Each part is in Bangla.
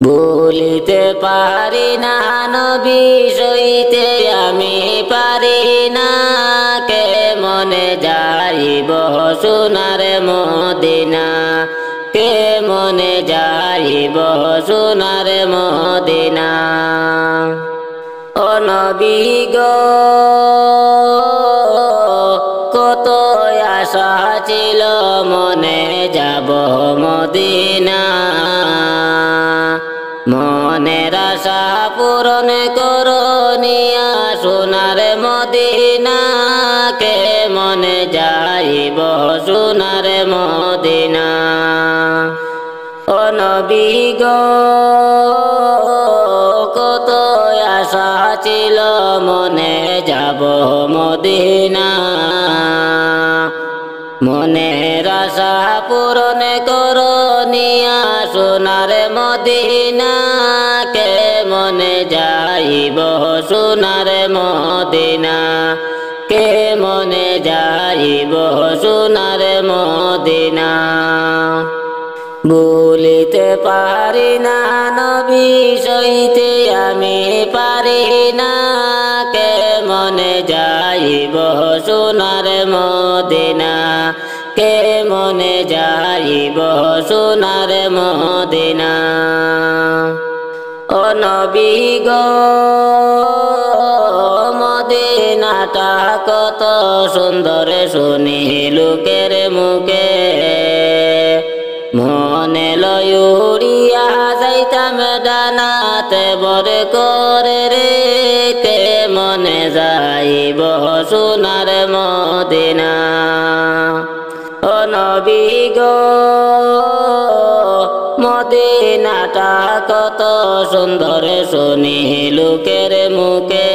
ভুলিতে পারি না নবী সইতে আমি পারি না কেমনে যাইব সোনার মদিনা কেমনে যাইব সোনার মদিনা ও নবী গো কত আশা ছিল মনে যাব মদিনা মনের আশা পূরণ করো নিয়া সোনার মদিনা কেমনে যাইব সোনার মদিনা ও নবী গো কত আশা ছিল মনে যাব মদিনা মনের আশা পূরণ করো নিয়া সোনার মদিনা কেমনে যাইব সোনার মদিনা কেমনে যাইব সোনার মদিনা ভুলিতে পারি না নবী সইতে আমি পারি না কেমনে যাইব সোনার মদিনা কেমনে যাইব সোনার মদিনা ও নবী গো মদিনাটা কত সুন্দর শুনি লোকের মুখে মনে লয়ুরিয়া যাইতাম ডানাতে বর করে রে কে মনে যাইব সোনার মদিনা ও নবী গো মদিনাটা কত সুন্দর শুনি লোকের মুখে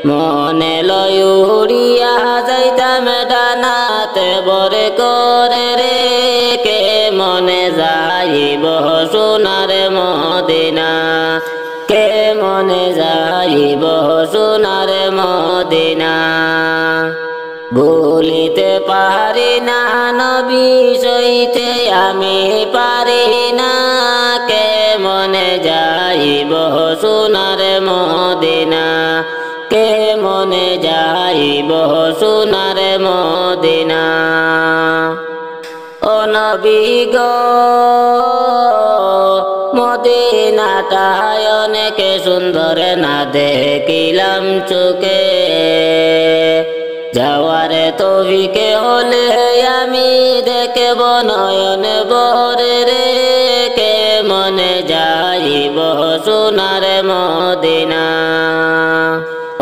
মনে লয়ুরিয়া যাইতাম ডানাতে বর করে রে কে মনে যাইব সোনার মদিনা কে মনে যাইব সোনার মদিনা ভুলিতে পারি না নবী সইতে আমি পারি না কেমনে যাইব সোনার মদিনা কেমনে যাইব সোনার মদিনা ও নবী গো মদিনাটায় অনেক সুন্দর না দেখিলাম চোখে যাওয়ারে তৌফিকে হলে আমি দেখব নয়ন ভরে রে কেমনে যাইব সোনার মদিনা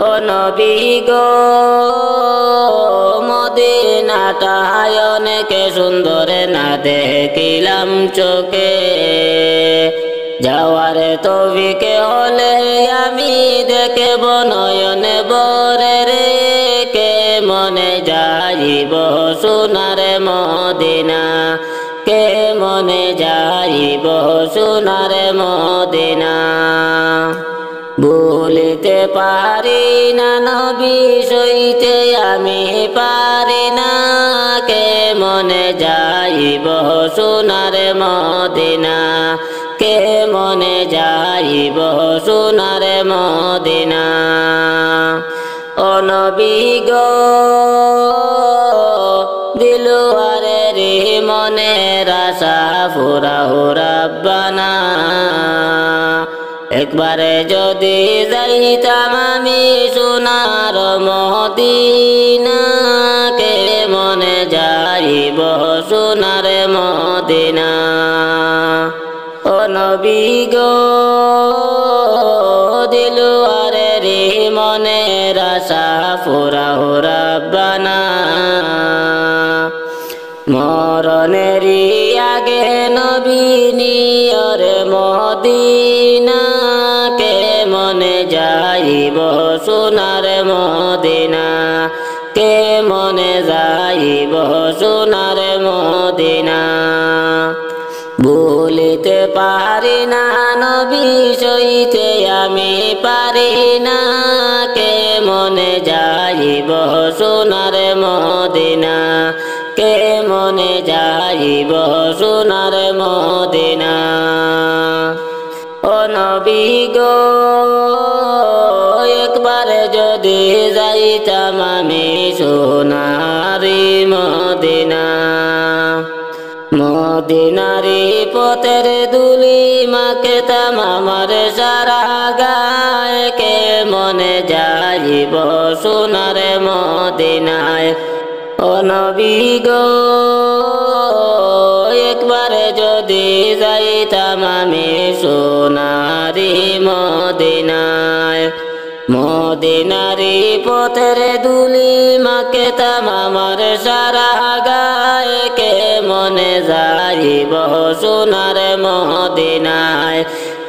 ও নবী গো মদিনাটায় অনেক সুন্দর না দেখিলাম চোখে যাওয়ারে তৌফিকে হলে আমি দেখব নয়ন ভরে রে কেমনে যাইব সোনার মদিনা কেমনে যাইব সোনার মদিনা ভুলিতে পারি না নবী সইতে আমি পারি না কেমনে যাইব সোনার মদিনা কেমনে যাইব সোনার মদিনা ও নবী গো দিলওয়ারে রে মনের আশা ফুরাও রাব্বানা একবারে যদি যাইতাম আমি সোনার মদিনা কেমনে যাইব সোনার মদিনা ও নবী গো দিলওয়ারে রে মনের আশা ফুরাও রাব্বানা মরণেরই আগে নবী নিয়রে মদিনা কেমনে যাইব সোনার মদিনা কেমনে যাইব সোনার মদিনা ভুলিতে পারি না নবী সইতে আমি পারি না কেমনে যাইব সোনার মদিনা কেমনে যাইব সোনার মদিনা। নবী গো একবারে যদি যাইতাম আমি সোনারি মদিনা মদিনারি পথের দুলি মাখতাম আমার সারা গায়ে কে মনে যাইব সোনার মদিনায় ও নবী গো একবারে যদি যাইতাম আমি সোনারি মদিনায় মদিনারি পথের দুলি মাখতাম আমার সারা গায়ে কে মনে যাইব সোনার মদিনায়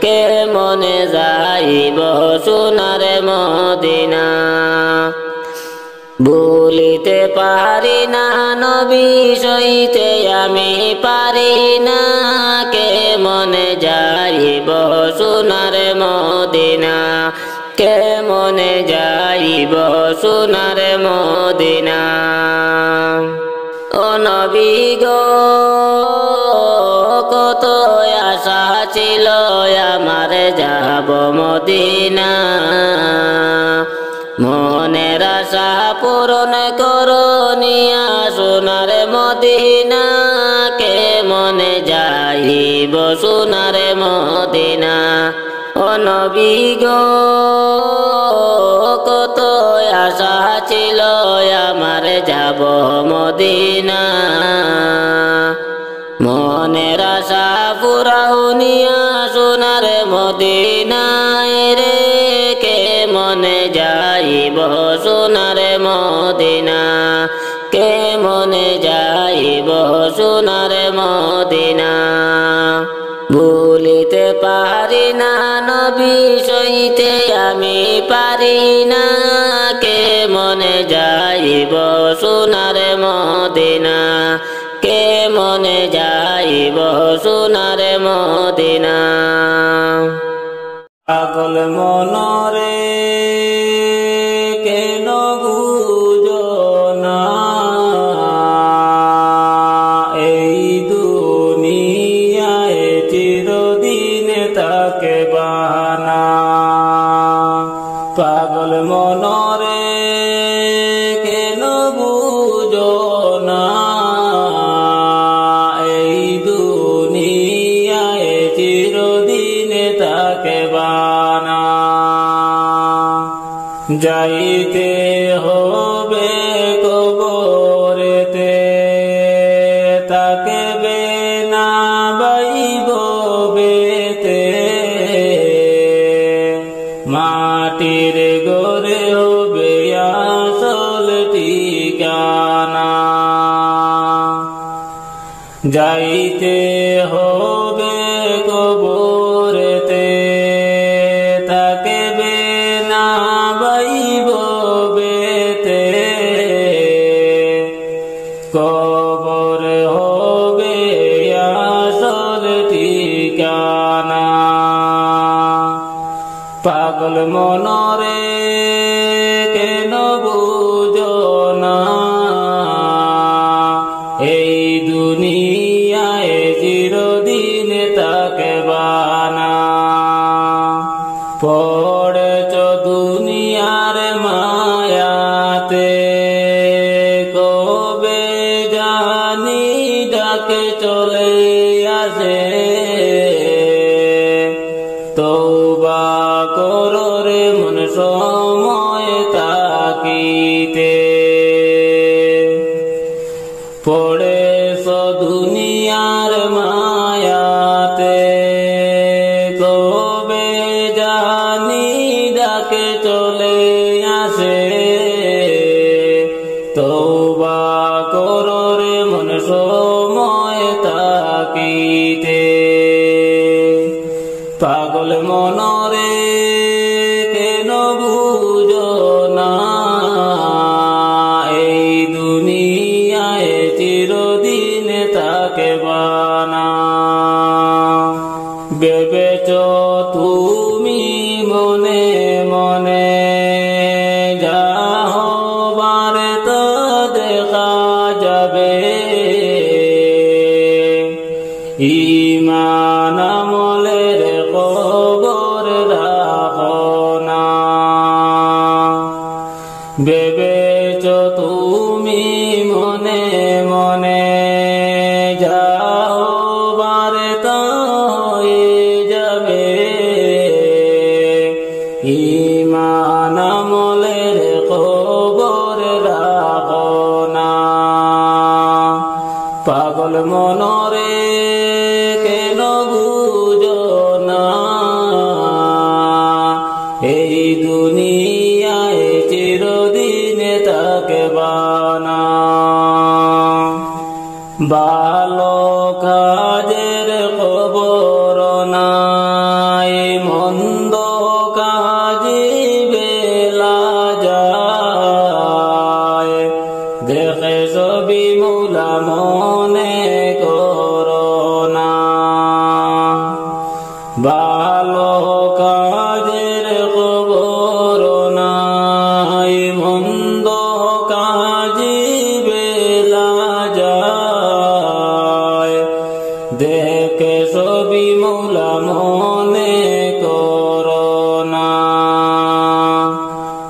কে মনে যাইব সোনার মদিনা ভুলিতে পারি না নবী সইতে আমি পারি না কে মনে যাইব সোনার মদিনা কে মনে যাইব সোনার মদিনা ও নবী গো কত আশা ছিল আমার যাব মদিনা মনের আশা পূরণ করো নিয়া সোনার মদিনা কে মনে যাইব সোনার মদিনা ও নবী গো কত আশা ছিল আমার যাব মদিনা মনের আশা পুরাও নিয়া সোনার মদিনায় রে কে মনে যাইব সোনার মদিনা কে মনে যাইব সোনার মদিনা ভুলিতে পারি না নবী সইতে আমি পারি না কে মনে যাইব সোনার মদিনা কে মনে যাইব সোনার মদিনা পাগল মনরে কেন বুঝো না এই দুনিয়ায় চিরদিন তাকে বাহানা পাগল মনরে কেন বুঝো না এই দুনিয়ায় চিরদিন তাকে বাহানা যাইতে হবে কবরেতে তাকে বেনা বাইব বেতে মাটির গড়ে হবে আসল ঠিকানা যাইতে হবে কবরেতে তাকে বেনা বাইব বেতে কবর হবে আসল ঠিকানা পাগল মনরে কেন বুঝো না এই দুনিয়ায় চিরদিন তাকে বানা পড়েছ দুনিয়ার মায়াতে কবে জানি ডাকে চলে আসে তওবা করো রে মন সময় তাকিতে পড়েছ দুনিয়ার মায়াতে কবে জানি ডাকে চলে আসে তওবা করো রে মন সময় তাকিতে পাগল মনরে কেন বুঝো না এই দুনিয়ায় চিরদিন তাকে বানা ভেবেছ তুমি মনে মনে যা হবার তো দেখা যাবে ঈমান আমলের খবর ইমান আমলের খবর রাখো না। পাগল মনরে কেন বুঝো না, এই দুনিয়ায় চিরদিন থাকবা না। ভালো কাজের খবর নাই, মন্দ কাজে বেলা যায়। দেখে ছবি মূলা মনে করো না, ভালো কাজের খবর নাই, মন্দ কাজে বেলা যায়। দেখে ছবি মূলা মনে করো না।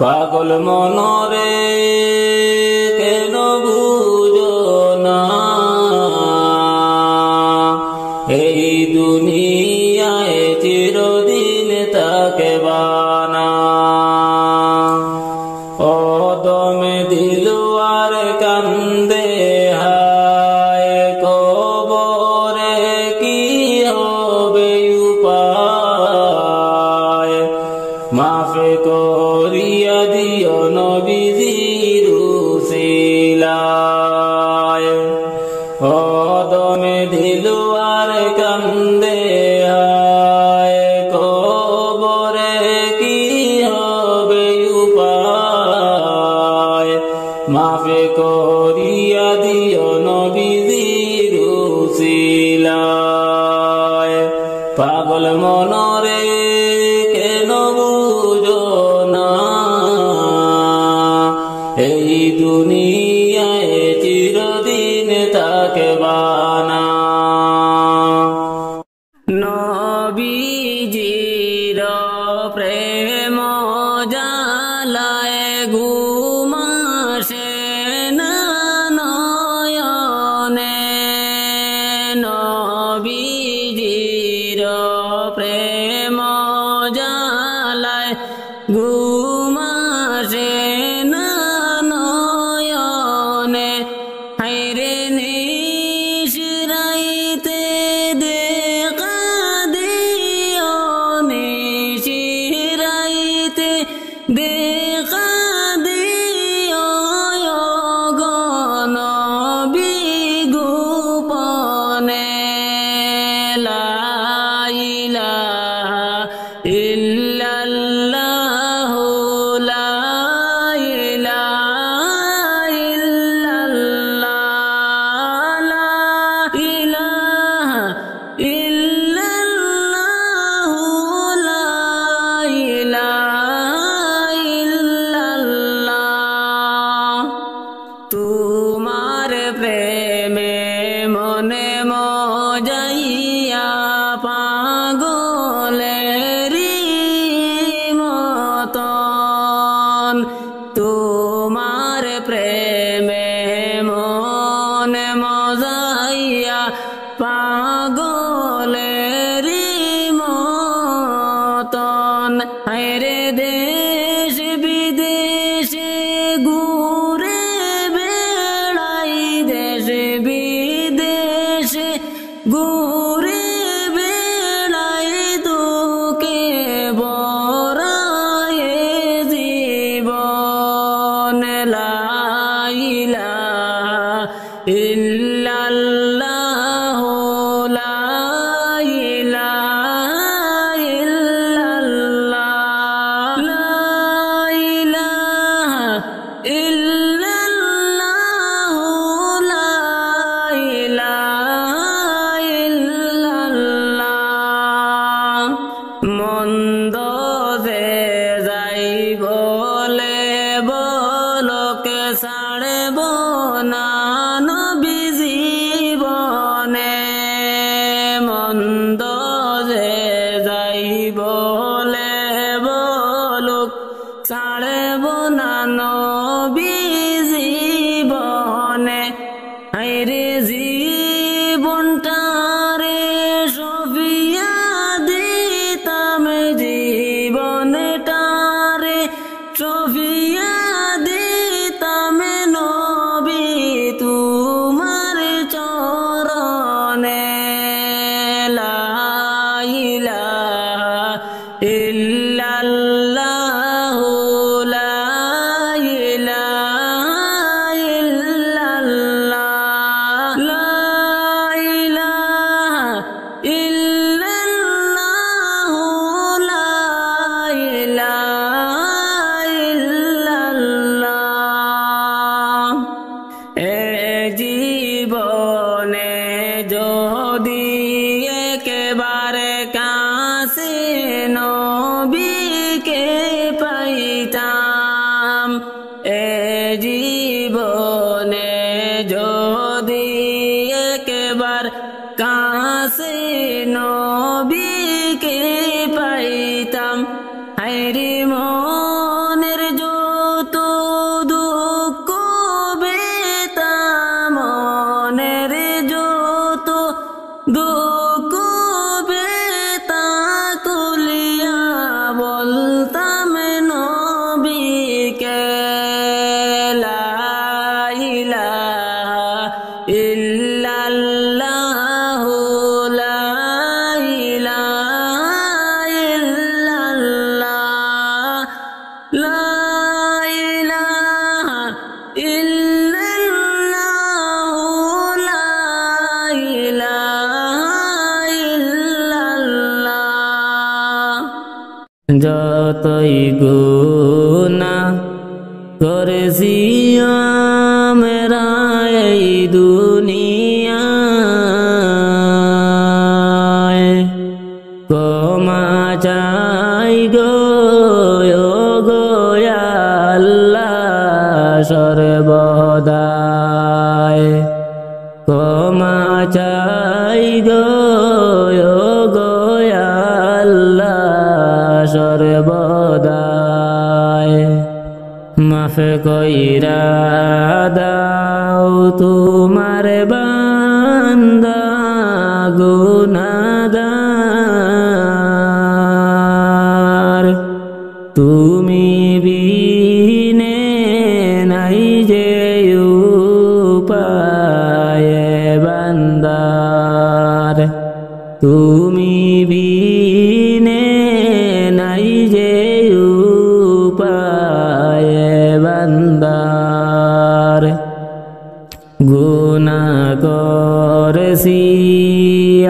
পাগল মনরে কেন বুঝো না, এই দুনিয়ায় চিরদিন থাকবা না। অদমে দিলওয়ার কান্দে হায়, কবরে কি হবে উপায়। মাফে করিয়া দিও নবীজির উসিলায়। অদমে দিলওয়ার কান্দে হায়, কবরে কি হবে উপায়। মাফে করিয়া দিও নবীজির উসিলায়। পাগল মনরে কেন বুঝো না, এই দুনিয়ায় চিরদিন থাকবা না। নবীজির প্রেম জালায় ঘুম আসে না নয়নে। নবীজির প্রেম জালায় ঘুম আসে না নয়নে। হায়রে নিশিরাইতে দেখা দিও, নিশিরাইতে দেখা দিও গো নবী গোপনে। লা ইলাহা ইল্লাল্লাহু, লা ইলাহা ইল্লাল্লাহ, লা ইলাহা ইল্লাল্লাহু, লা ইলাহা ইল্লাল্লাহ। তোমার প্রেমে মনে মজাইয়া পাগলেরি মতন। তোমার প্রেমে মনে মজাইয়া পাগলেরি মতন। হায়রে দেশ বিদেশে ঘুরে বেড়াই, দেশ বিদেশে ঘুরে বেড়াই, তোকে বরায়ে জীবন। লা ইলাহা ইল্লাল্লাহু, লা ইলাহা ইল্লাল্লাহ, লা ইলাহা ইল্লাল্লাহু, লা ইলাহা ইল্লাল্লাহ। মন্দ যে যাই বলে বলকে ছাড়ব না নবী জীবনে। মন্দ যে যাই বলে বলুক ছাড়ব না নবী জীবনে। হায়রে জীবনটারে সফিয়া দিতাম, জীবনটা ইল্লাল্লাহু লা ইলাহা ইল্লাল্লাহ লা ইলাহা ইল্লাল্লাহু লা ইলাহা ইল্লাল্লাহ এ জীবনে যদি একেবারে কাছে নবীকে পাইতাম এ জীবনে যদি একবার কাছে নবীকে পাইতাম হায়রে মনের যত দুঃখ বেতা মনের যত দুঃখ বেতা তুলিয়া বলতাম নবীকে লা ইলাহা ইল্লাল্লাহু লা ইলাহা ইল্লাল্লাহ লা ইলাহা ইল্লাল্লাহু লা ইলাহা ইল্লাল্লাহ যতই গুনাহ করেছি আমরা এই দুনিয়ায় ক্ষমা চাই গো আল্লাহ সর্বদাই ক্ষমা চাই গো আল্লাহ সর্বদাই মাফ কইরা দাও তোমার বান্দা গুনাহগার তুমি বিনে নাই যে উপায় বান্দার তুমি বিনে নাই যে উপায় বান্দার গুনাহ করেছি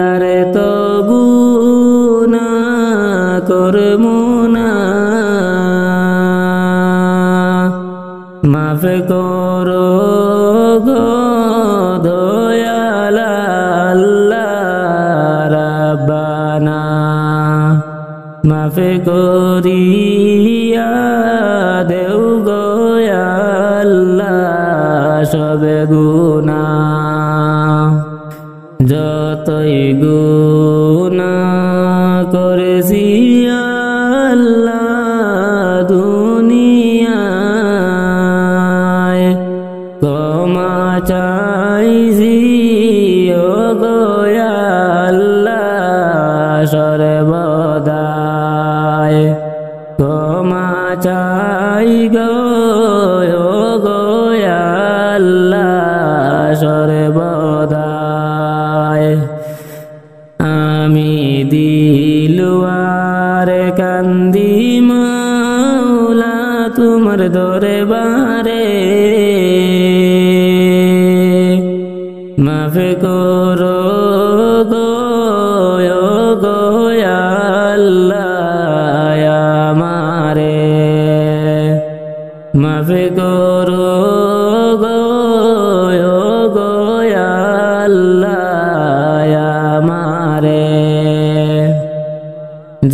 আর তো গুনাহ করমু না মাফ করো গো দয়াল আল্লাহ রাব্বানা মাফ করিয়া দেও গো আল্লাহ সব গুনাহ যতই গুনাহ করেছি আল্লাহ দুনিয়ায় ক্ষমা চাইছি ও গো আল্লাহ সর্বদাই ক্ষমা চাই গো আল্লাহ সর্বদাই আমি দিলওয়ার কান্দি মাওলা তোমার দরবারে মাফ করো গো আল্লাহ আমারে মাফ করো গো আল্লাহ আমারে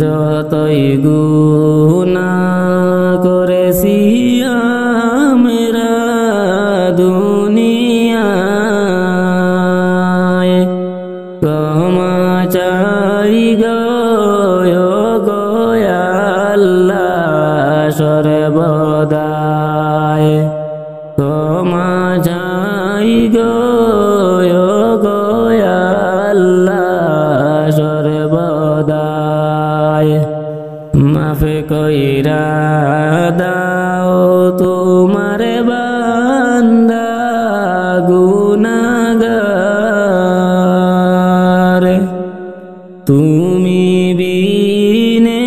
যতই গুনাহ করেছি আমরা দুনিয়ায় ক্ষমা চাই গো আল্লাহ সর্বদাই ক্ষমা চাই গো আল্লাহ সর্বদাই মাফ কইরা দাও তোমার বান্দা গুনাহগার তুমি বিনে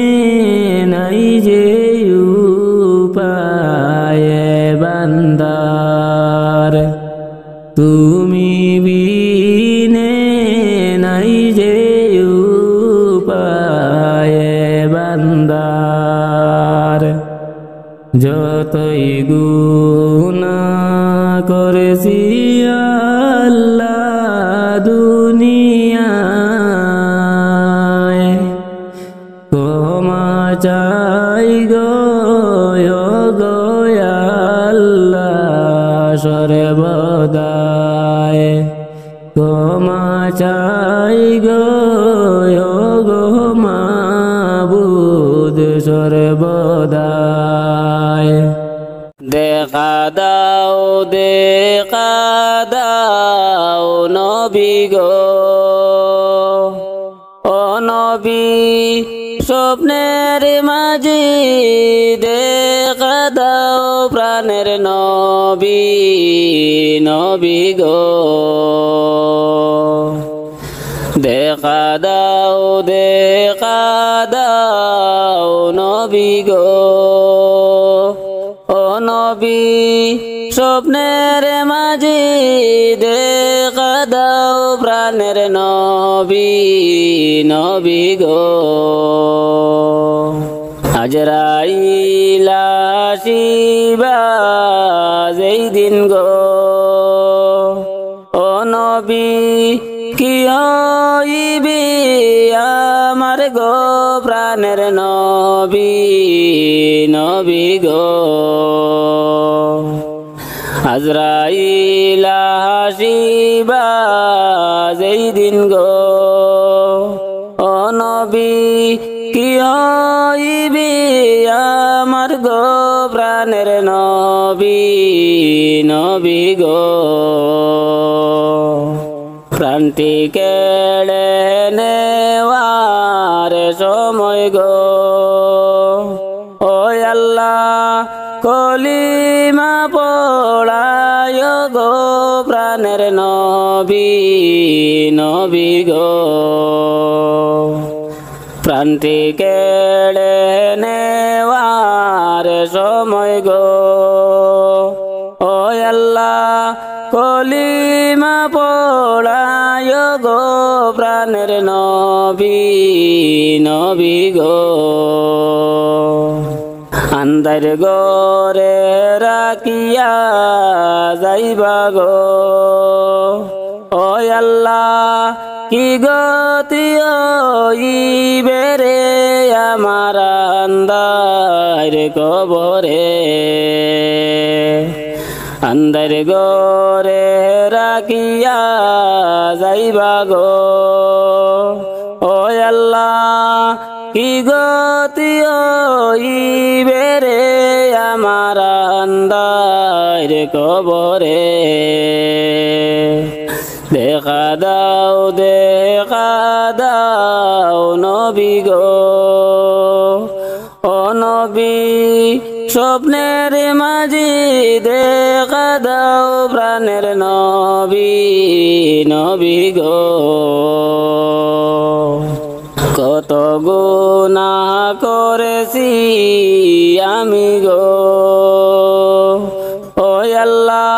চাই গো আল্লাহ সর্বদাই ক্ষমা চাই গো মাবুদ সর্বদাই দেখা দাও নবী গো ও নবী স্বপ্নের মাঝে দেখা দাও প্রাণের নবী নবী গো দেখা দাও নবী গো ও নবী স্বপ্নের মাঝে দেখা দাও প্রাণের নবী নবী গো আজরাইল আসিবা যেই দিন গো ও নবী কি হইবে আমার গো প্রাণের নবী নবী গো আজরাইল আসিবা যেই দিন গো ও নবী কি হইবে আমার গো প্রাণের নবী নবী গো প্রাণটি কেড়ে নেওয়ার সময় গো ও আল্লাহ কলিমা পড়ায় গো প্রাণের নবী নবী গো প্রাণটি কেড়ে নেওয়ার সময় গো ও আল্লাহ কলিমা পড়ায় গো প্রাণের নবী নবী গো আন্দার গরে রাখিয়া যাইবা গো ও আল্লাহ কি গতি হইবে রে আমার আন্দার কবরে আন্দার গরে রাখিয়া যাইবা গো ও আল্লাহ কি গতি হইবে রে আমার আন্দার কবরে দেখা দাও নবী গো ও নবী স্বপ্নের মাঝে দেখা দাও প্রাণের নবী নবী গো কত গুনাহ করেছি আমি গো ও আল্লাহ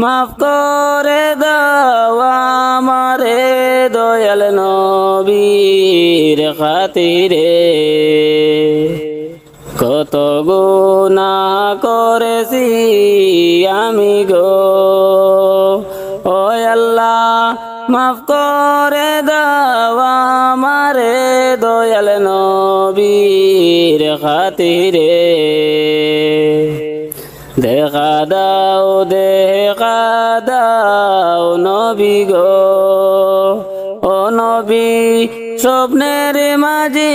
মাফ করে দাও আমারে দয়াল নবীর খাতিরে কত গুনাহ করেছি আমি গো ও আল্লাহ মাফ করে দাও আমারে দয়াল নবীর খাতিরে দেখা দাও নবী গো ও নবী স্বপ্নের মাঝে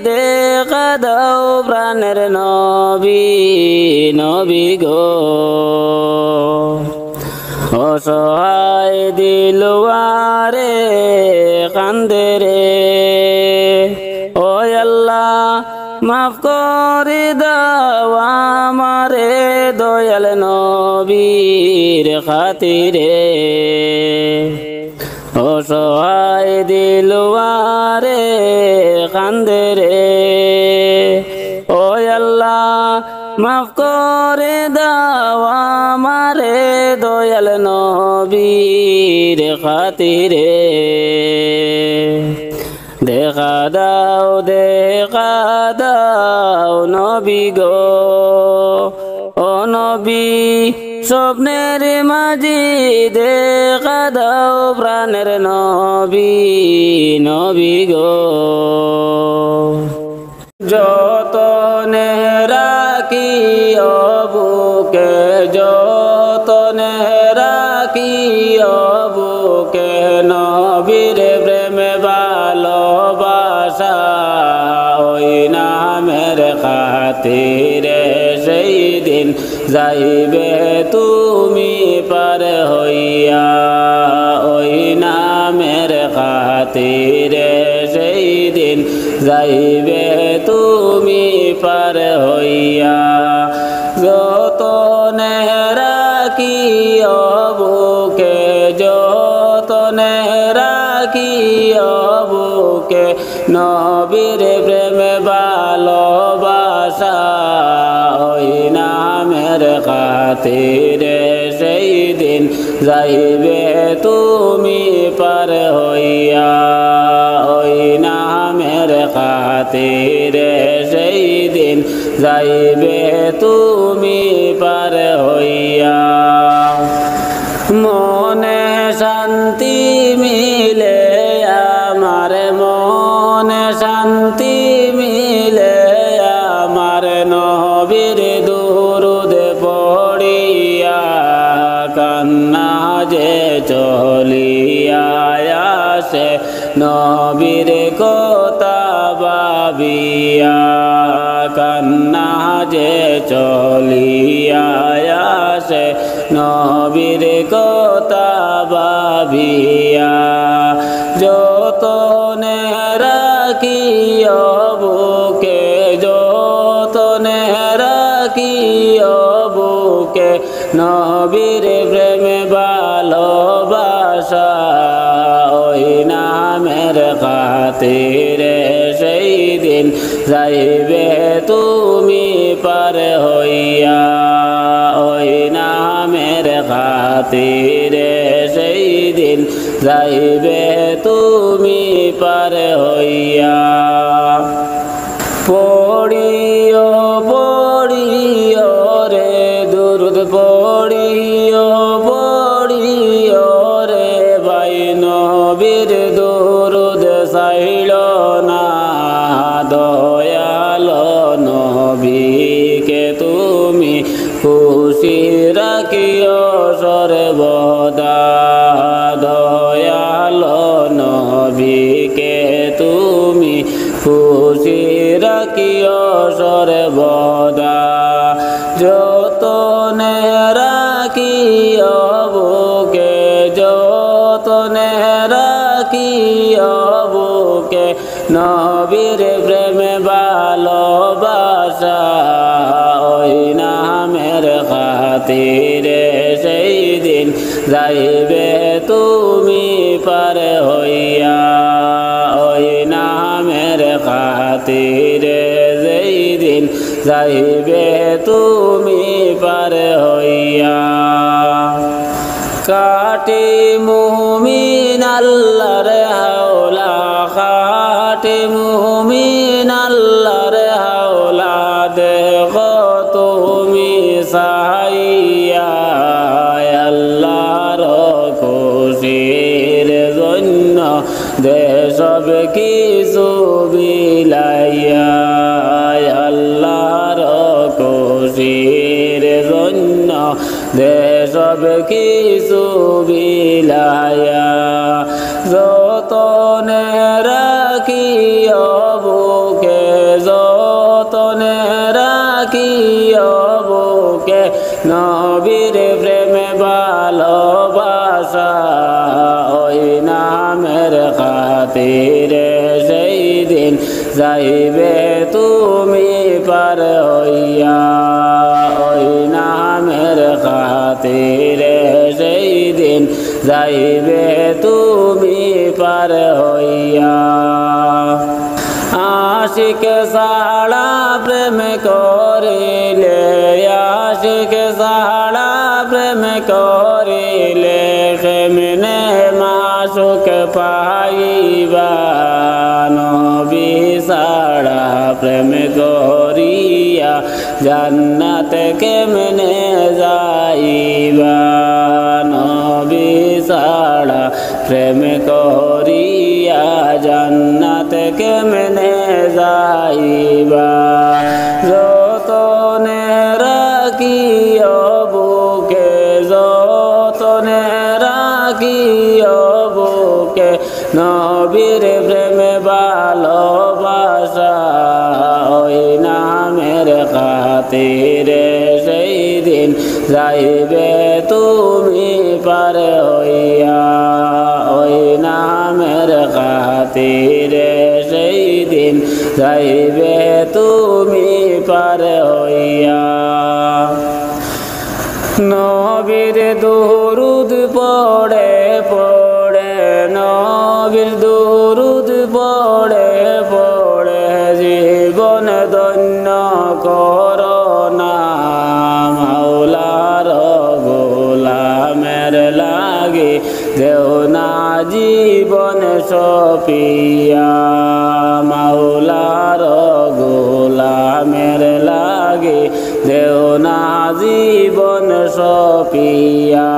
দেখা দাও প্রাণের নবী নবী গো অসহায় দিলওয়ারে কান্দে রে ও আল্লাহ মাফ করে দাও আমারে দয়াল নবীর খাতিরে অসহায় দিলওয়ারে কান্দে রে ও আল্লাহ মাফ করে দাও আমারে দয়াল নবীর খাতিরে দেখা দাও নবী গো ও নবী স্বপ্নের মাঝে দেখা দাও প্রাণের নবী নবী গো খাতিরে সেই দিন যাইবে তুমি পার হইয়া ওই নামের খাতিরে সেই দিন যাইবে তুমি পার হইয়া যতনে রাখিও বুকে যতনে রাখিও বুকে নবীর প্রেমে ভালোবাসা ওই নামের খাতিরে সেই দিন যাইবে তুমি পার হইয়া ওই নামের খাতিরে সেই দিন যাইবে তুমি পার হইয়া মনে শান্তি মিলে আমার মনে শান্তি মিলে আমার নবীর দুরূদ পড়িয়া কান্না যে চলিয়া আসে নবীর কথা ভাবিয়া কান্না যে চলিয়া আসে নবীর কথা ভাবিয়া যতনে রাখিও বুকে যতনে রাখিও বুকে নবীর প্রেমে ভালোবাসা ওই নামের খাতিরে সেই দিন যাইবে তুমি পার হইয়া ওই নামের খাতিরে সেই দিন যাইবে তুমি পার হইয়া পড়িও পড়িও রে দুরূদ পড়িও পড়িও রে ভাই নবীর দুরূদ ছাইল না দয়ালো নবীকে তুমি খুশি রাখিও সর্বদা দয়ালো নবীকে তুমি খুশি রাখিও সর্বদা যতনে রাখিও বুকে যতনে রাখিও বুকে নবীর প্রেমে ভালোবাসা ওই নামের খাতিরে সেই দিন যাইবে তুমি পার হইয়া ওই নামের খাতিরে সেই দিন যাইবে তুমি পার হইয়া কাটি মুমিন আল্লাহর হাওলা কাটি মুমিন আল্লাহর হাওলা দেখো তুমি সাইয়া আল্লাহর খুশির জন্য দেশব কিছু বিলাইয়া আল্লাহর খুশির জন্য দেশব কিছু বিলাইয়া যতনে রাখিও বুকে যতনে রাখিও বুকে নবীর প্রেমে ভালোবাসা ওই নামের খাতিরে সেই দিন যাইবে তুমি পার হইয়া ওই নামের খাতিরে সেই দিন যাইবে তুমি পার হইয়া আশিক সাড়া প্রেম করিলে আশিক সাড়া প্রেম করিলে কেমনে মাসুক পাইবা নবী সাড়া প্রেম করিয়া জান্নাত কেমনে যাইবা নবী সাড়া প্রেম করিয়া জান্নাত কেমনে যাইবা যতনে রাখিও বুকে যতনে রাখিও বুকে নবীর প্রেমে ভালোবাসা ওই নামে খাতিরে সেই দিন যাইবে তুমি পার হইয়া, ওই নামের খাতিরে সেই দিন যাইবে তুমি পার হইয়া। নবীর দুরুদ পড়ে পড়ে, নবীর দুরুদ পড়ে পড়ে জীবন ধন্য করোনা। মাওলার গোলামের লাগি দেও না জীবন সপিয়া, মাওলার গোলামের লাগি দেও না জীবন সপিয়া।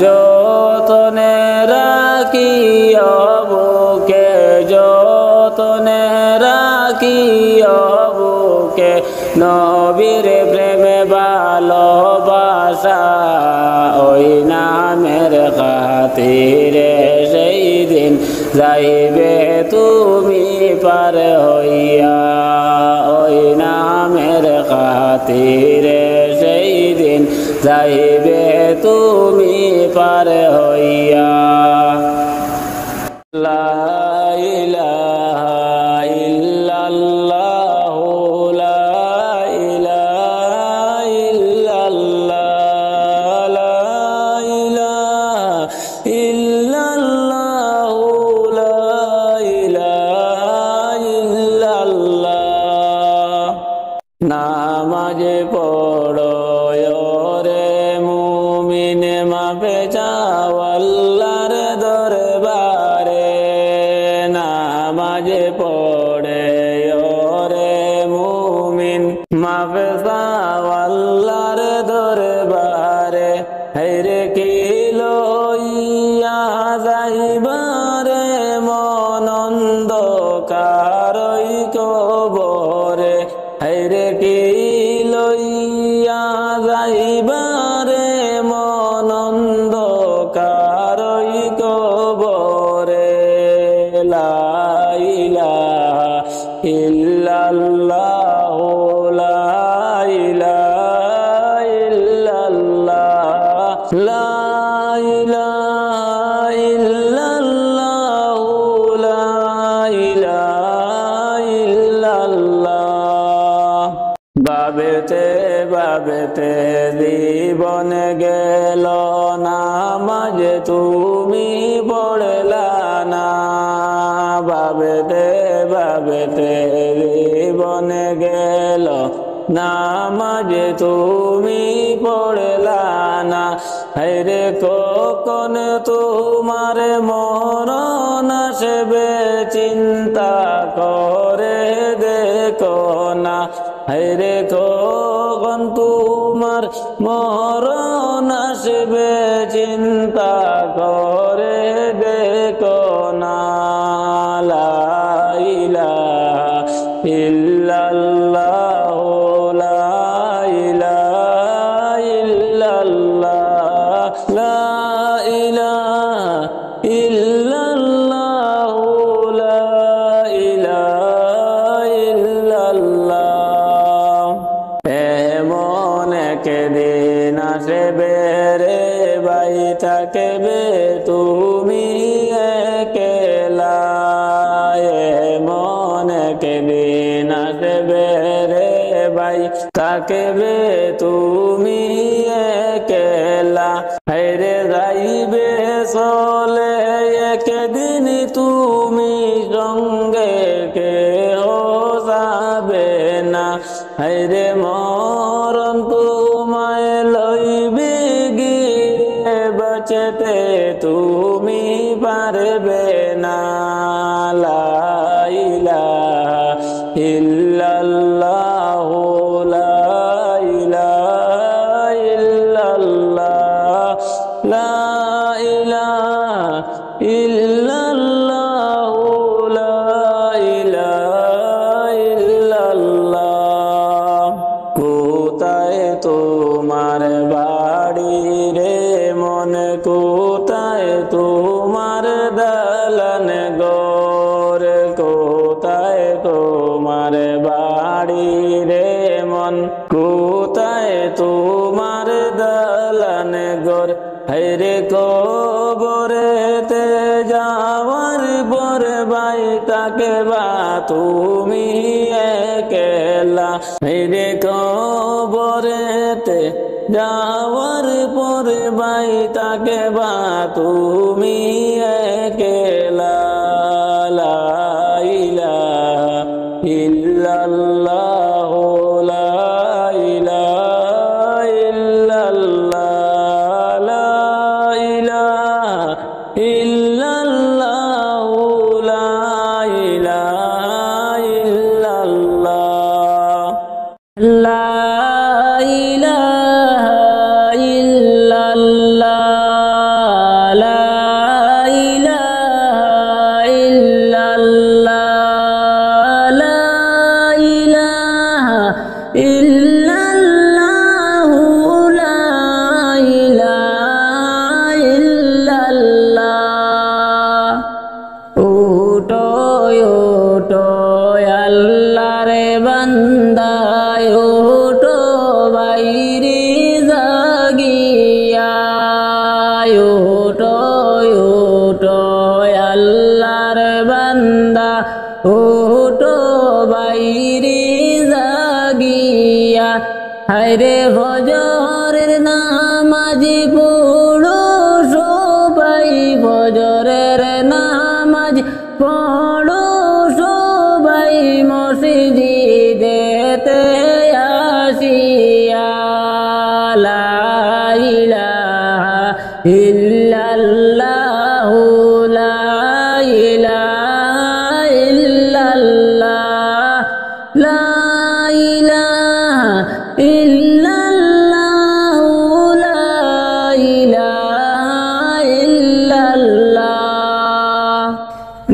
যতনে রাখিও বুকে, যতনে রাখিও বুকে নবীর প্রেমে ভালোবাসা, ওই নামের খাতিরে সেই দিন যাইবে তুমি পার হইয়া, ওই নামের খাতিরে সেই দিন যাইবে তুমি পার হইয়া। লা ইলাহা ইল্লাল্লাহ, লা ইলাহা ইল্লাল্লাহ, লা ইলাহা ইল্লাল্লাহ, লা ইলাহা ইল্লাল্লাহ। নামাজ পড়ো রে মুমিন, মাপে চাও আল্লাহর দরবারে। নামাজ পড়ে রে মুমিন, মাপে চাও আল্লাহর দরবারে। হেরে কি লইয়া যাইবারে মন অন্ধকারই কবরে, হেরে কি লইয়া যাইবারে মন অন্ধকারই কবরে। লা ইলাহা ইল্লাল্লাহ, লা ইলাহা ইল্লাল্লাহ, লা ইলাহা ইল্লাল্লাহ, লা ইলাহা ইল্লাল্লাহ। ভাবেতে ভাবেতে জীবন গেল, নামাজ তুমি পড়লা না। ভাবেতে ভাবেতে জীবন গেল, নামাজ তুমি পড়লা না। হেরে কখন তোমার মরণ আসবে চিন্তা করে দেখো না। হেরে কখন তোমার মরণ আসবে চিন্তা করে দেখো না। লা ইলাহা ইল্লাল্লাহ, লা ইলাহা ইল্লাল্লাহ, লা ইলাহা ইল্লাল্লাহ, লা ইলাহা ইল্লাল্লাহ। এমন একদিন আসবে রে ভাই, থাকবে তুমি একলা। এমন একদিন আসবে রে ভাই, থাকবে তুমি একলা। হেরে যাইবে চলে একদিন তুমি সঙ্গে কেহ যাবে না। হেরে মরণ তোমায় লইবে গিয়ে, বাঁচতে তুমি পারবে না। লা ইলাহা ইল্লাল্লাহ, লা ইলাহা ইল্লাল্লাহ, লা ইলাহা ইল্লাল্লাহ, লা ইলাহা ইল্লাল্লাহ। কোথায় তোমার বাড়ি রে মন, কোথায় তোমার দালান ঘর, কোথায় তোমার বাড়ি কোথায় তোমার দালান ঘর, হায়রে কবরেতে যাওয়ার পরে ভাই তাকে বা তুমি একলা, হায়রে কবরেতে যাওয়ার পরে ভাই তাকে বা তুমি একলা। লা ইলাহা ইল্লাল্লাহ, লা ইলাহা ইল্লাল্লাহ, লা ইলাহা ইল্লাল্লাহ, লা ইলাহা ইল্লাল্লাহ, লা ইলাহা ইল্লাল্লাহ, লা ইলাহা ইল্লাল্লাহ, লা ইলাহা ইল্লাল্লাহ, লা ইলাহা ইল্লাল্লাহ। ওটো ওটো আল্লাহর বান্দা, ওটো বাইরে জাগিয়া, ওটো ওটো আল্লাহর বান্দা, ওটো বাইরে জাগিয়া, হায়রে ফজরের নামাজি পড়ো সবাই, ফজরের নামাজ পড়ো সবাই, মসজিদেতে আসিয়া, লা ইলাহা ইল্লাল্লাহ, লা ইলাহা ইল্লাল্লাহ, লা ইলাহা ইল্লাল্লাহ, লা ইলাহা ইল্লাল্লাহ।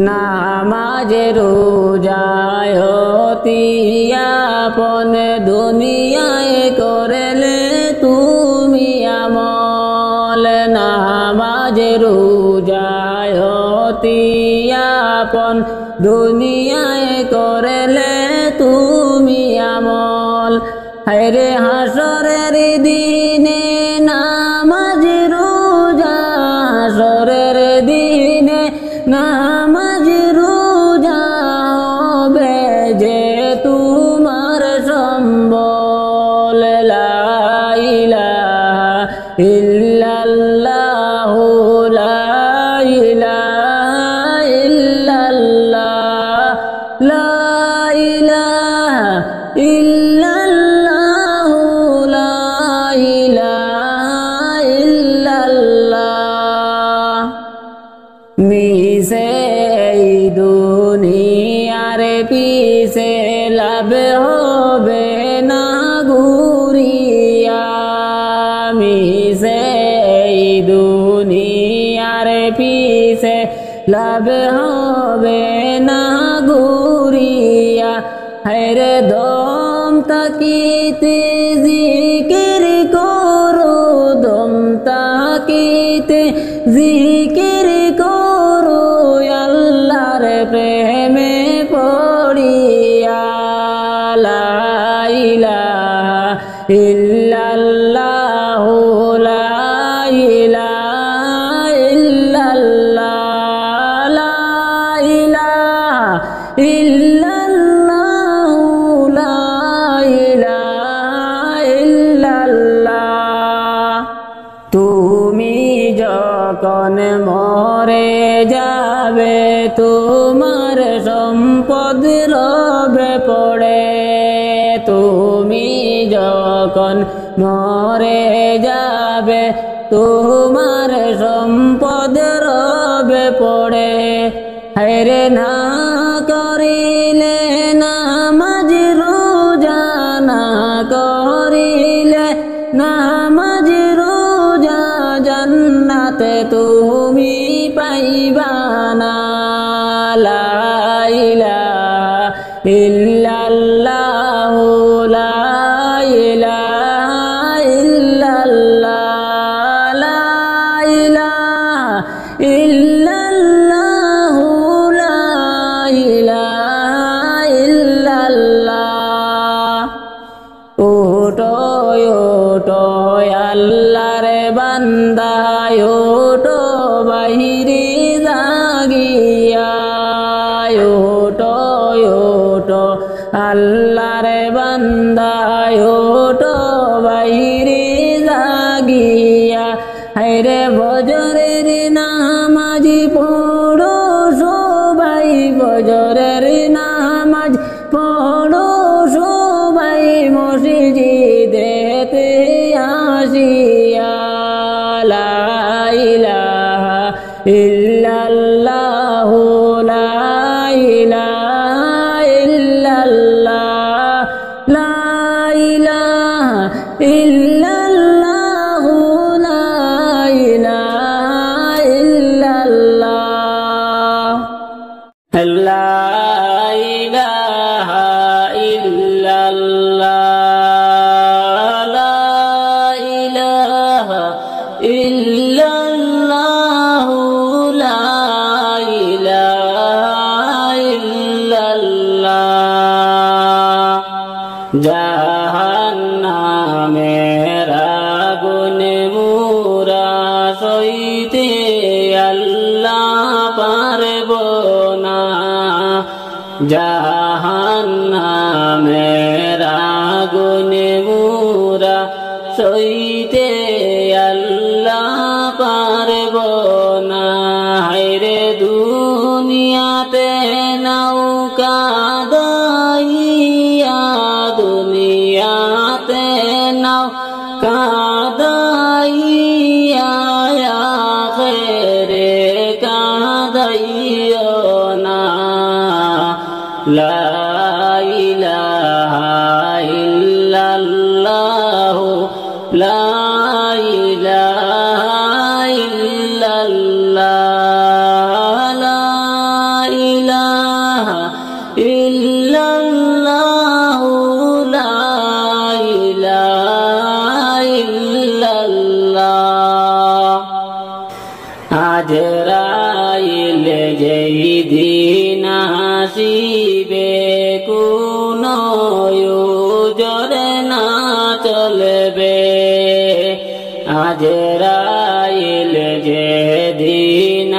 নামাজ রোজায় অতি আপন, দুনিয়ায় করলে তুমি আমল, নামাজ রোজায় অতি আপন, দুনিয়ায় করলে তুমি আমল, হায়রে হাসরের দিনে নামাজ রোজা, হাসরের দিনে নামাজ রোজা হবে যে তোমার সম্বল, লা ইলাহা ইল্লাল্লাহ, লা ইলাহা ইল্লাল্লাহ, লা ইলাহা ইল্লাল্লাহ, লা ইলাহা ইল্লাল্লাহ। মিশে দুনিয়ার পিছে লাভ হবে না ঘুরিয়া, মিশে দুনিয়ার পিছে লাভ হবে না ঘুরিয়া, হায়রে দম তাকিতে জিকির করো, দম তাকিতে জিকির করো, আল্লাহর প্রেমে পড়িয়া, লা ইলাহা ইল্লাল্লাহ, লা ইলাহা ইল্লাল্লাহ, লা ইলাহা ইল্লাল্লাহ, লা ইলাহা ইল্লাল্লাহ। তুমি যখন মরে যাবে, তোমার সম্পদ রবে পড়ে, তুমি যখন মরে যাবে, তোমার সম্পদ রবে পড়ে, হায়রে না করিলে নামাজ রোজা, না করিলে নামাজ রোজা, জান্নাতে তুমি পাইবা না, লা ইলাহা ইল্লাল্লাহ, লা ইলাহা ইল্লাল্লাহ, লা ইলাহা ইল্লাল্লাহ, লা ইলাহা ইল্লাল্লাহ। ও বান্দায় ওঠো বাহিরে জাগিয়া ওঠো ওঠো আল্লাহর বান্দায় ওঠো বাহিরে জাগিয়া হায়রে ফজরের নামাজ পড়ো সবাই ফজরের নামাজ পড়ো সবাই মসজিদেতে আসিয়া লা ইলাহা ইল্লাল্লাহু লা ইলাহা ইল্লাল্লাহ লা ইলাহা ইল্লাল্লাহু লা ইলাহা ইল্লাল্লাহ লা ইলাহা ইল্লাল্লাহ লা ইলাহা ইল্লাল্লাহু লা ইলাহা ইল্লাল্লাহ জাহান্নামের আগুনে মুরা সইতে আল্লাহ পারব না জাহান্নামের আগুনে মুরা সইতে আল্লাহ পারব না হায়রে দুনিয়াতে নৌকা দাইয়া দুনিয়াতে নৌকা দাইয়া আখিরে কাদাইও না লা ইলাহা ইল্লাল্লাহু লা ইলাহা ইল্লাল্লাহ লা ইলাহা ইল্লাল্লাহু লা ইলাহা ইল্লাল্লাহ আজরাইল যেই দিন আসিবে কোনো জোরে না চলবে আজরাইল যেদিন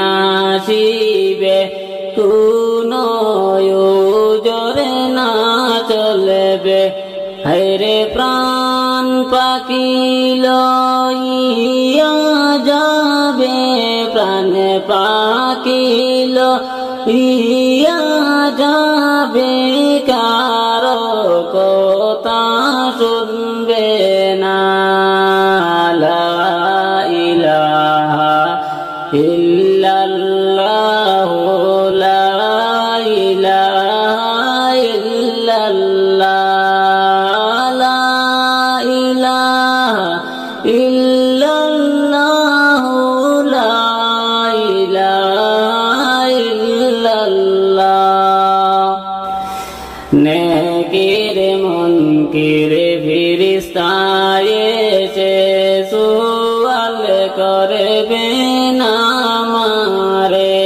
আসিবে কোনো জোরে না চলবে হায়রে প্রাণ পাখি লইয়া যাবে প্রাণ পাখি লইয়া যাবে কারো কথা শুনবে না লা ইলাহা ইল্লাল্লাহু লা ইলাহা ইল্লাল্লাহ লা ইলাহা ইল্লাল্লাহু লা ইলাহা ইল্লাল্লাহ নেকির মুনকির ফেরেশতা এসে সুয়াল করবে না আমারে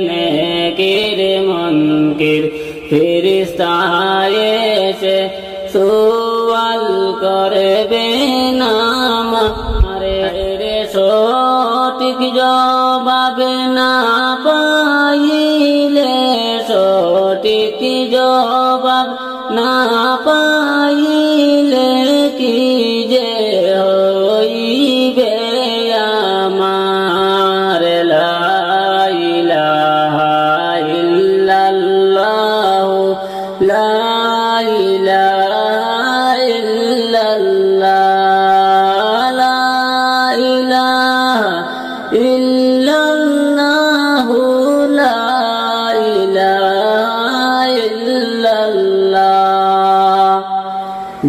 নেকির মুনকির ফেরেশতা এসে সুয়াল করবে না আমারে সঠিক জবাব না পাইলে সঠিক জবাব না পাইলে কি যে হইবে আমার লা ইলাহা ইল্লাল্লাহু লা ইলাহা ইল্লাল্লাহ লা ইলাহা ইল্লাল্লাহু লা ইলাহা ইল্লাল্লাহ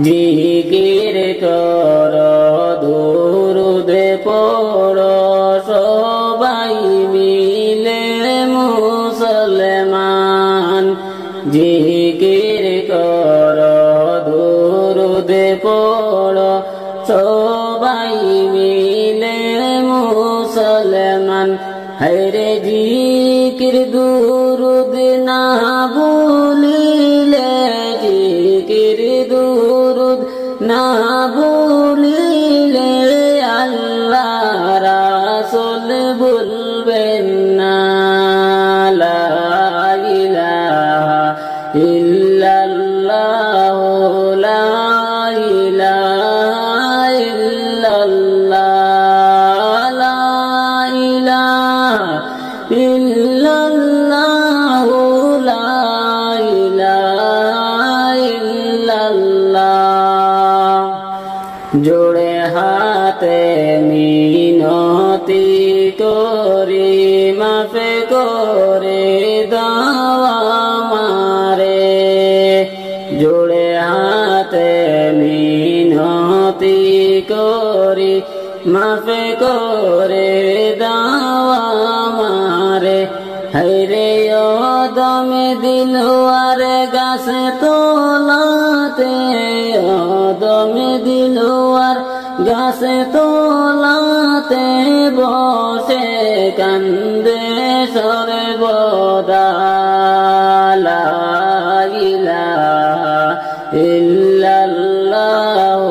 জিকির করো দুরূদ পড়ো সবাই মিলে মুসলমান জিকির করো দুরূদ পড়ো সবাই মিলে মুসলমান হায়রে জিকির দুরূদ না ভুলিলে জিকির দুরূদ না ভুলিলে আল্লাহ জোড়ে হাতে মিনতি করি মাফে করে দাও আমারে জোড়ে হাতে মিনতি করি মাফে করে দাও আমারে হায়রে ও দমে দিলওয়ার গাছে তোলাতে ও দমে দিলওয়ার গাছে তোলাতে বসে কান্দে সর্বদা লা ইলাহা ইল্লাল্লাহ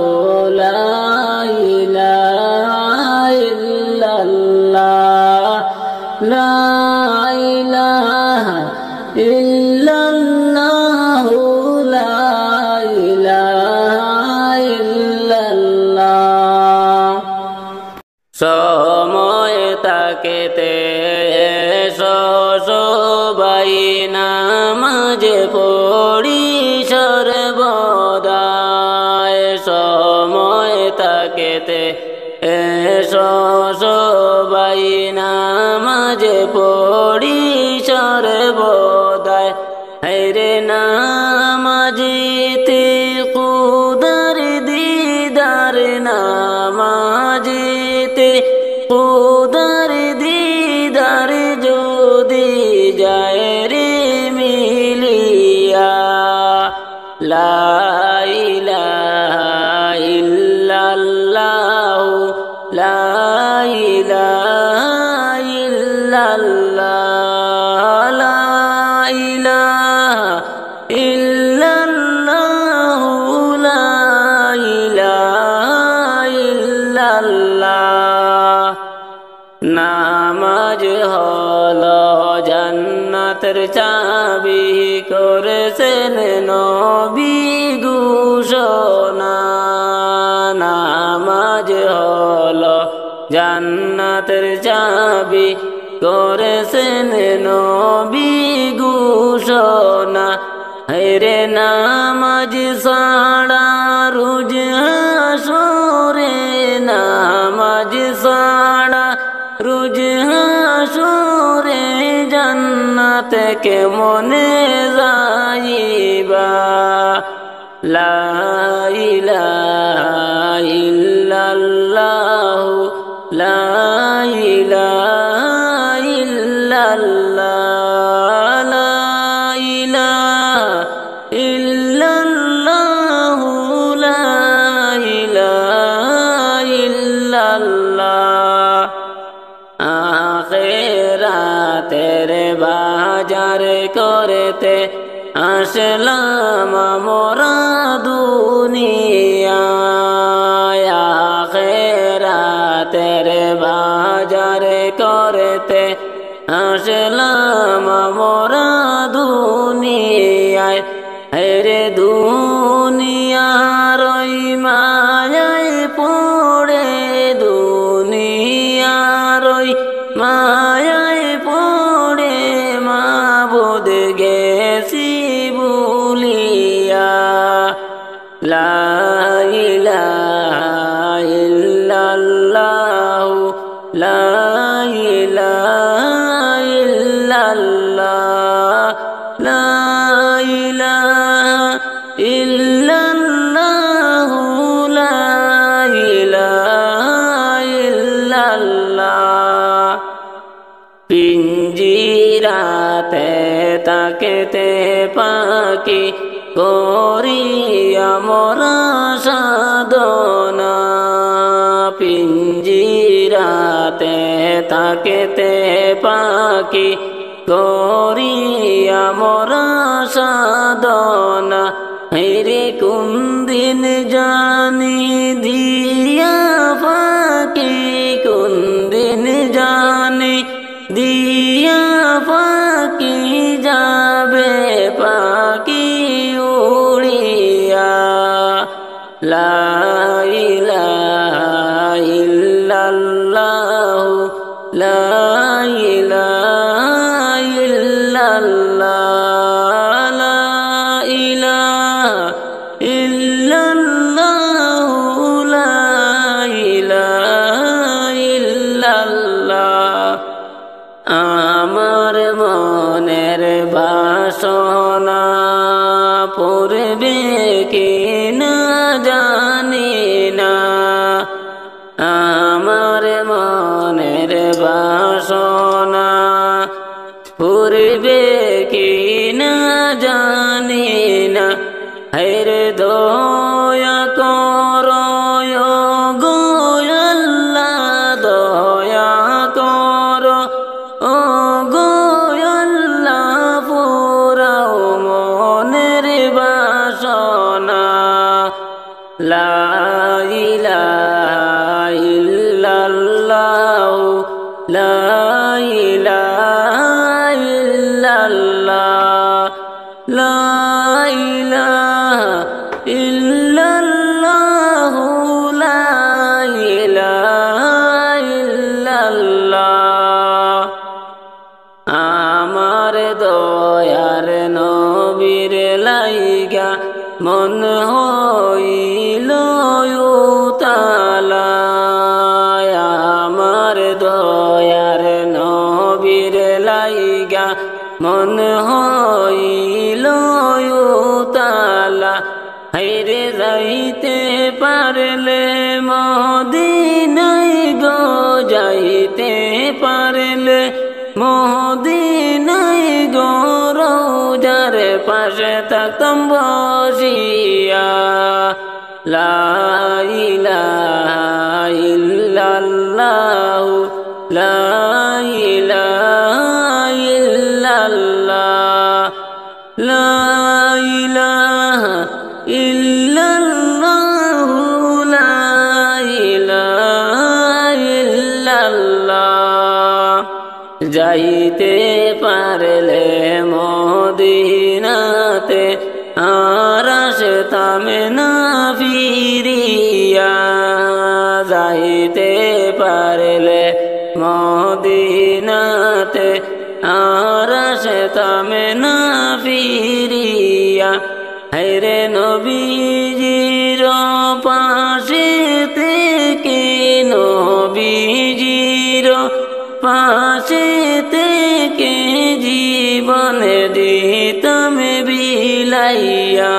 লা ইলাহা ইল্লাল্লাহ লা ইলাহা ইল্লাল্লাহ লা ইলাহা ইল্লাল্লাহ সময় তাকেতে সবাই নামাজ পড়ি সর্বদা সময় তাকেতে সবাই নামাজ পড়ি সর্বদা হায়রে নামাজিতে কুদার দিদার নামাজিতে কুদার দিদার যদি যায় রে মিলিয়া লা ইলাহা ইল্লাল্লাহ লা ইলাহা ইল্লাল্লাহ লা ইলাহা ইল্লাল্লাহ লা ইলাহা ইল্লাল্লাহ নামাজ হলো জান্নাতের চাবি করেছেন নবী ঘোষণা নামাজ হলো জান্নাতের চাবি করেছেন নবী ঘোষণা হায়রে নামাজ ছাড়া রোজ হাসরে নামাজ ছাড়া রোজ হাসরে জান্নাতে কেমনে যাইবা লা ইলাহা ইল্লাল্লাহ লা ইলাহা ইল্লাল্লাহ লা ইলাহা ইল্লাল্লাহ লা ইলাহা ইল্লাল্লাহ আখিরাতের বাজার করতে আসলাম মোরা দুনিয়ায় আখিরাতের বাজার করতে আসলাম মোরা দুনিয়ায় হেরে দুনিয়ার ওই মায়ায় পড়ে দুনিয়ার ওই মায়ায় পড়ে মাবুদ গেছি ভুলিয়া লা ইলাহা ইল্লাল্লাহ লা ইলাহা ইল্লাল্লাহ লা ইলাহা ইল্লাল্লাহ লা ইলাহা ইল্লাল্লাহ পিঞ্জিরাতে তাকেতে পাখি করিয়া মোরা সাধনা পিঞ্জিরাতে তাকেতে পাখি করিয়া মোরা সাধনা হেরে কোন দিন জানি দিয়া পাখি কোন দিন জানি দিয়া পাখি যাবে পাখি উড়িয়া লা ইলাহা ইল্লাল্লাহ লা ইলাহা ইল্লাল্লাহ লা ইলাহা ইল্লাল্লাহ লা হায়রে দয়া করো গো আল্লাহ দয়া করো ও গো আল্লাহ পুরাও মনের বাসনা লা ইলাহা ইল্লাল্লাহ লা ইলাহা ইল্লাল্লাহ লা ইলাহা ইল্লাল্লাহ লা ইলাহা ইল্লাল্লাহ আমার দয়ার নবীর লাইগা মন হইল উতালা আমার দয়ার নবীর লাইগা মন হইল উতালা হায়রে যাইতে পারলে মদিনায় গো যাইতে পারলে মদিনায় গো রওজার পাশে থাকতাম বসিয়া লা ইলাহা ইল্লাল্লাহ লা ইলাহা ইল্লাল্লাহ লা ইলাহা ইল্লাল্লাহ লা ইলাহা ইল্লাল্লাহ যাইতে পারলে মদিনাতে আর আসতাম না ফিরিয়া যাইতে পারলে মদিনাতে আর আসতাম না ফিরিয়া হায়রে নবীজির পাশে থেকে নবীজির পাশে থেকে জীবন দিতাম বিলাইয়া